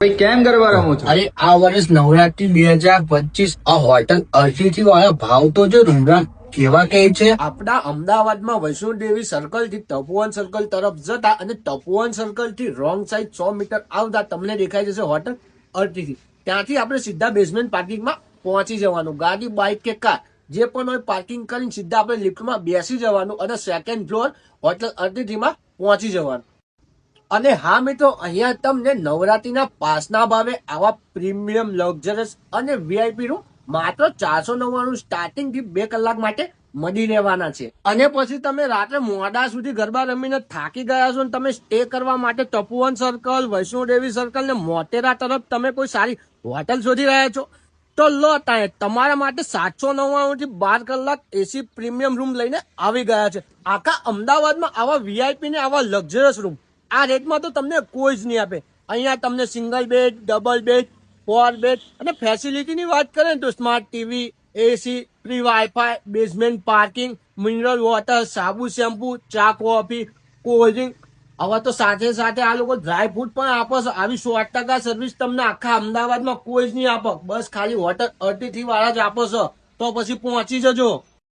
ભાઈ કેમ ગરબા રમો છો? અરે આ વર્ષ નવરાત્રી 2025 આ હોટલ અતિથિ વાળા ભાવ તો જો રૂમરામ કેવા કહે છે. આપણા અમદાવાદમાં વૈષ્ણોદેવી સર્કલ થી તપોવન સર્કલ તરફ જતા અને તપોવન સર્કલ થી રોંગ સાઈડ 100 મીટર આવતા તમને દેખાઈ જશે હોટલ અતિથિ. ત્યાંથી આપણે સીધા બેઝમેન્ટ પાર્કિંગમાં પહોંચી જવાનું. ગાડી, બાઇક કે કાર જે પણ હોય પાર્કિંગ કરીને સીધા આપણે લિફ્ટમાં બેસી જવાનું અને સેકન્ડ ફ્લોર હોટલ અતિથિમાં પહોંચી જવાનું. અને હા મિત્રો, અહીંયા તમને નવરાત્રીના પાસના ભાવે આવા પ્રીમિયમ, લક્ઝરિયસ અને વીઆઈપી રૂમ માત્ર 499 સ્ટાર્ટિંગ થી 2 કલાક માટે મળી રહેવાના છે. અને પછી તમે રાત્રે મોડા સુધી ગરબા રમીને થાકી ગયા છો અને તમે સ્ટે કરવા માટે તપોવન સર્કલ, વૈષ્ણોદેવી સર્કલ ને મોટેરા તરફ તમે કોઈ સારી હોટલ શોધી રહ્યા છો તો લો તાય તમારા માટે 799 થી 12 કલાક એસી પ્રીમિયમ રૂમ લઈને આવી ગયા છે. આખા અમદાવાદમાં આવા વીઆઈપી ને આવા લક્ઝરિયસ રૂમ આ રેટમાં તો તમને કોઈ જ નહીં આપે. અહીંયા તમને single bed, double bed, 4 bed અને ફેસિલિટીની વાત કરીએ તો smart TV, AC, free wifi, basement parking, mineral water, સાબુ, શેમ્પુ, ચા, કોફી, કોલ્ડ ડ્રિંક. હવે તો સાથે સાથે આ લોકો ડ્રાય ફ્રૂટ પણ આપે છે. આવી 100% સર્વિસ તમને આખા અમદાવાદમાં કોઈ જ નહીં આપે. બસ ખાલી હોટલ અતિથિ વાળા જ આપે છે. તો પછી પહોંચી જજો.